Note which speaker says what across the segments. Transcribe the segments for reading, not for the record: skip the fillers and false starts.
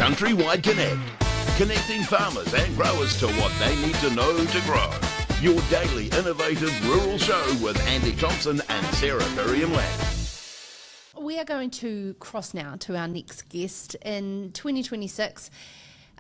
Speaker 1: CountryWide CONNECT, connecting farmers and growers to what they need to know to grow. Your daily innovative rural show with Andy Thompson and Sarah Perriam-Lampp.
Speaker 2: We are going to cross now to our next guest. In 2026,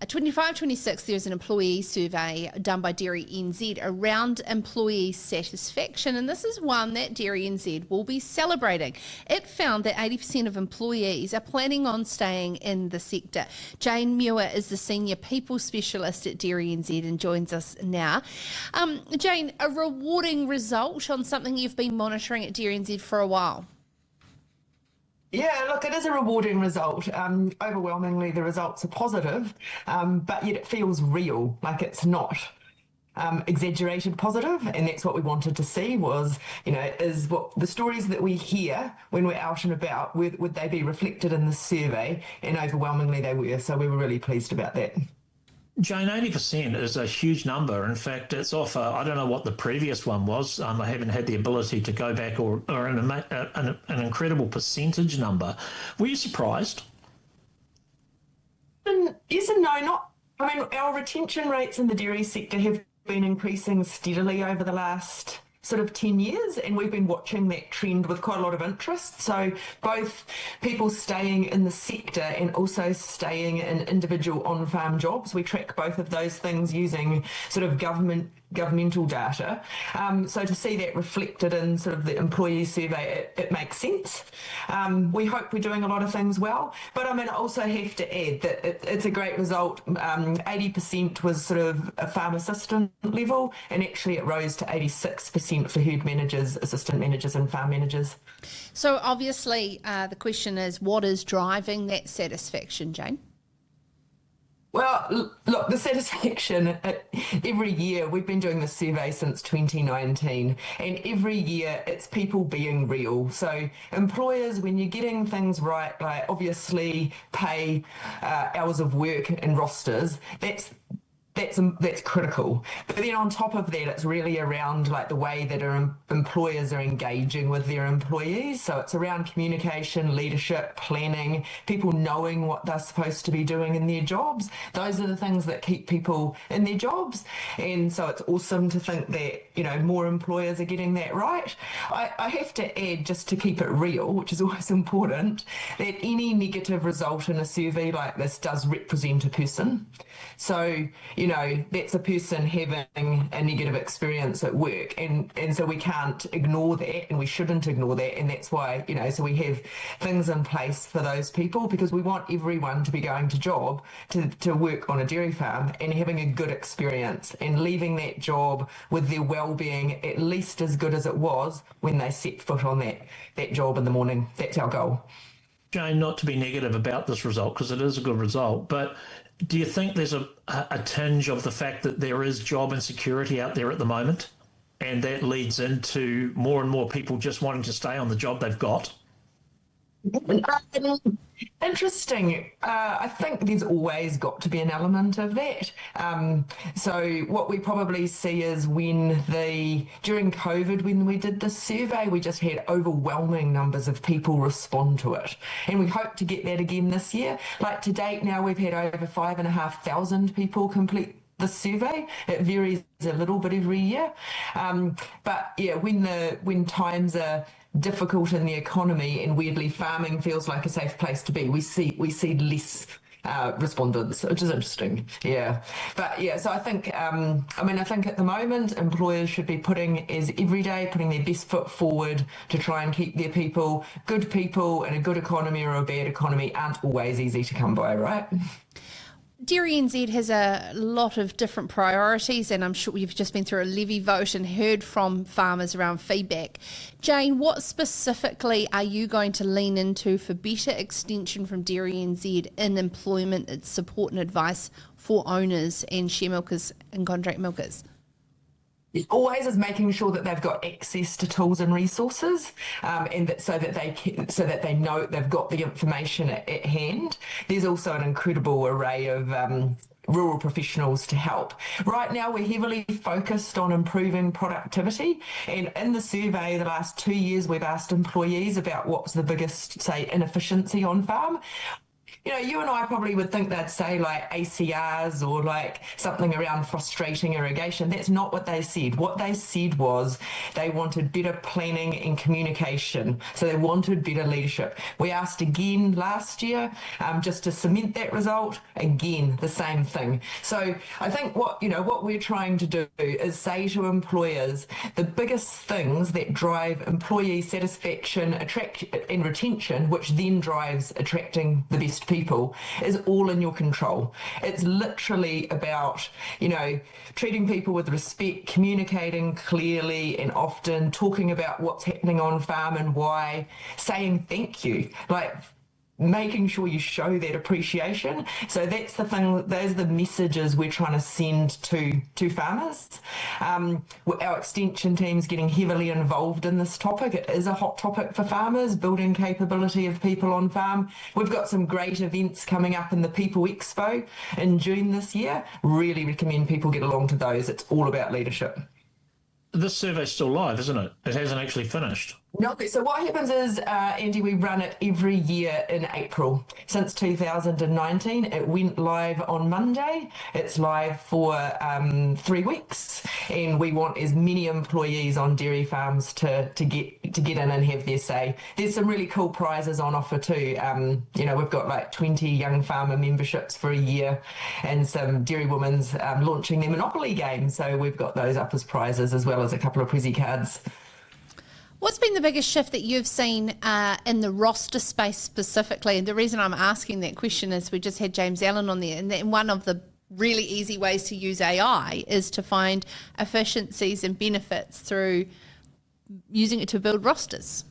Speaker 2: 25-26, there's an employee survey done by DairyNZ around employee satisfaction, and this is one that DairyNZ will be celebrating. It found that 80% of employees are planning on staying in the sector. Jane Muir is the Senior People Specialist at DairyNZ and joins us now. Jane, a rewarding result on something you've been monitoring at DairyNZ for a while.
Speaker 3: Yeah, look, it is a rewarding result. Overwhelmingly, the results are positive, but yet it feels real, like it's not exaggerated positive. And that's what we wanted to see was, is what the stories that we hear when we're out and about, would they be reflected in the survey? And overwhelmingly they were. So we were really pleased about that.
Speaker 4: Jane, 80% is a huge number. In fact, it's off, I don't know what the previous one was. I haven't had the ability to go back or an incredible percentage number. Were you surprised?
Speaker 3: Yes and no. Our retention rates in the dairy sector have been increasing steadily over the last sort of 10 years, and we've been watching that trend with quite a lot of interest. So both people staying in the sector and also staying in individual on-farm jobs. We track both of those things using sort of governmental data. So to see that reflected in sort of the employee survey, it makes sense. We hope we're doing a lot of things well, but I also have to add that it's a great result. 80% was sort of a farm assistant level, and actually it rose to 86% for herd managers, assistant managers and farm managers.
Speaker 2: So obviously the question is, what is driving that satisfaction, Jane?
Speaker 3: Well, look, the satisfaction, every year, we've been doing this survey since 2019, and every year it's people being real. So employers, when you're getting things right, like obviously pay, hours of work and rosters, that's critical. But then on top of that, it's really around like the way that our employers are engaging with their employees. So it's around communication, leadership, planning, people knowing what they're supposed to be doing in their jobs. Those are the things that keep people in their jobs. And so it's awesome to think that, more employers are getting that right. I have to add, just to keep it real, which is always important, that any negative result in a survey like this does represent a person. So, that's a person having a negative experience at work. And so we can't ignore that, and we shouldn't ignore that. And that's why, so we have things in place for those people, because we want everyone to be going to work on a dairy farm and having a good experience and leaving that job with their well-being at least as good as it was when they set foot on that job in the morning. That's our goal.
Speaker 4: Jane, not to be negative about this result, because it is a good result, but do you think there's a tinge of the fact that there is job insecurity out there at the moment, and that leads into more and more people just wanting to stay on the job they've got?
Speaker 3: Interesting. I think there's always got to be an element of that. So what we probably see is during COVID, when we did this survey, we just had overwhelming numbers of people respond to it. And we hope to get that again this year. Like to date now, we've had over 5,500 people complete the survey. It varies a little bit every year. But yeah, when times are difficult in the economy and weirdly farming feels like a safe place to be, we see less respondents, which is interesting. Yeah, but yeah, so I think I think at the moment employers should be putting their best foot forward to try and keep their people. Good people in a good economy or a bad economy aren't always easy to come by, right?
Speaker 2: DairyNZ has a lot of different priorities, and I'm sure you've just been through a levy vote and heard from farmers around feedback. Jane, what specifically are you going to lean into for better extension from DairyNZ in employment support and advice for owners and share milkers and contract milkers?
Speaker 3: It always is making sure that they've got access to tools and resources, so that they know they've got the information at hand. There's also an incredible array of rural professionals to help. Right now, we're heavily focused on improving productivity, and in the survey the last 2 years, we've asked employees about what's the biggest, say, inefficiency on farm. you and I probably would think they'd say like ACRs or like something around frustrating irrigation. That's not what they said. What they said was they wanted better planning and communication. So they wanted better leadership. We asked again last year just to cement that result. Again, the same thing. So I think what we're trying to do is say to employers, the biggest things that drive employee satisfaction, and retention, which then drives attracting the best people, is all in your control. It's literally about, treating people with respect, communicating clearly and often, talking about what's happening on farm and why, saying thank you, like making sure you show that appreciation. So that's the thing, those are the messages we're trying to send to farmers. Our extension team's getting heavily involved in this topic. It is a hot topic for farmers, building capability of people on farm. We've got some great events coming up in the People Expo in June this year. Really recommend people get along to those. It's all about leadership.
Speaker 4: This survey's still live, isn't it? It hasn't actually finished.
Speaker 3: No, so what happens is, Andy, we run it every year in April. Since 2019, it went live on Monday. It's live for 3 weeks, and we want as many employees on dairy farms to get in and have their say. There's some really cool prizes on offer too. We've got like 20 young farmer memberships for a year, and some dairy women's launching their Monopoly game. So we've got those up as prizes, as well as a couple of Prezi cards.
Speaker 2: What's been the biggest shift that you've seen in the roster space specifically? And the reason I'm asking that question is we just had James Allen on there, and one of the really easy ways to use AI is to find efficiencies and benefits through using it to build rosters.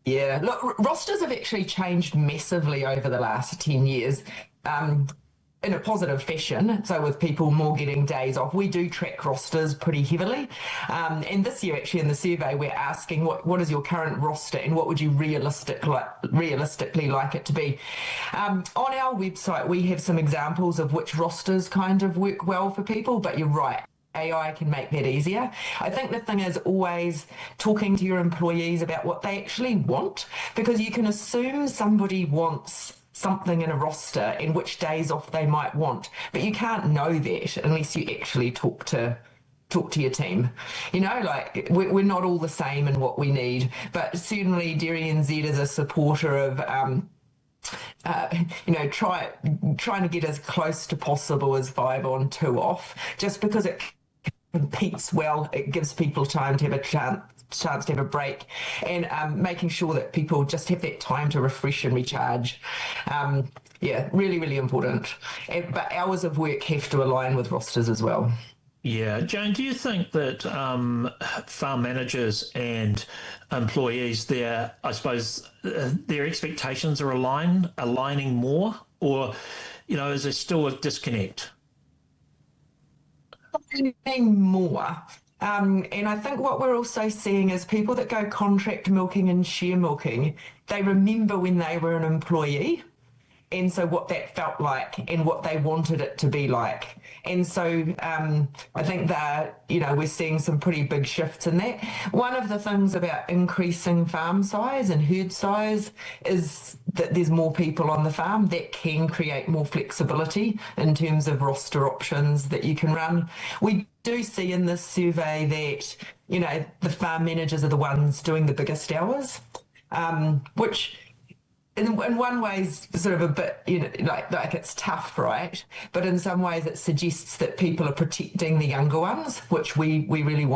Speaker 3: Yeah, look, rosters have actually changed massively over the last 10 years. In a positive fashion, so with people more getting days off. We do track rosters pretty heavily, and this year actually in the survey we're asking what is your current roster and what would you realistically like it to be. On our website we have some examples of which rosters kind of work well for people, but you're right, AI can make that easier. I think the thing is always talking to your employees about what they actually want, because you can assume somebody wants something in a roster and which days off they might want, but you can't know that unless you actually talk to your team. Like we're not all the same in what we need, but certainly DairyNZ is a supporter of trying to get as close to possible as 5 on 2 off, just because it competes well. It gives people time to have a chance to have a break, and making sure that people just have that time to refresh and recharge. Really, really important. But hours of work have to align with rosters as well.
Speaker 4: Yeah. Jane, do you think that farm managers and employees, their expectations are aligning more, or, is there still a disconnect?
Speaker 3: Aligning more. And I think what we're also seeing is people that go contract milking and share milking, they remember when they were an employee, and so what that felt like and what they wanted it to be like. And so I think that, we're seeing some pretty big shifts in that. One of the things about increasing farm size and herd size is that there's more people on the farm. That can create more flexibility in terms of roster options that you can run. We do see in this survey that, the farm managers are the ones doing the biggest hours, which in one way is sort of a bit, like it's tough, right? But in some ways it suggests that people are protecting the younger ones, which we do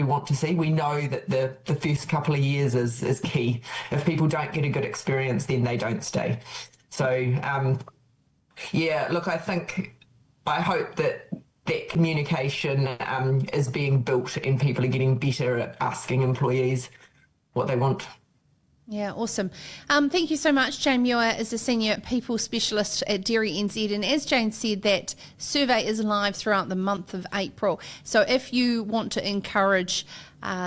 Speaker 3: want to see. We know that the first couple of years is key. If people don't get a good experience, then they don't stay. So, I hope that communication is being built and people are getting better at asking employees what they want.
Speaker 2: Yeah, awesome. Thank you so much. Jane Muir is a senior people specialist at DairyNZ, and as Jane said, that survey is live throughout the month of April. So if you want to encourage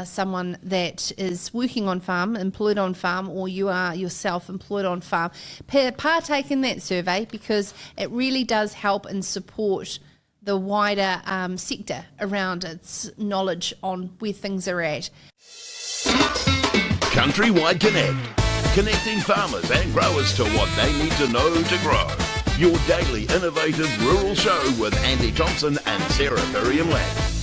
Speaker 2: someone that is working on farm, employed on farm, or you are yourself employed on farm, partake in that survey, because it really does help and support the wider sector around its knowledge on where things are at.
Speaker 1: CountryWide CONNECT. connecting farmers and growers to what they need to know to grow. Your daily innovative rural show with Andy Thompson and Sarah Perriam-Lampp.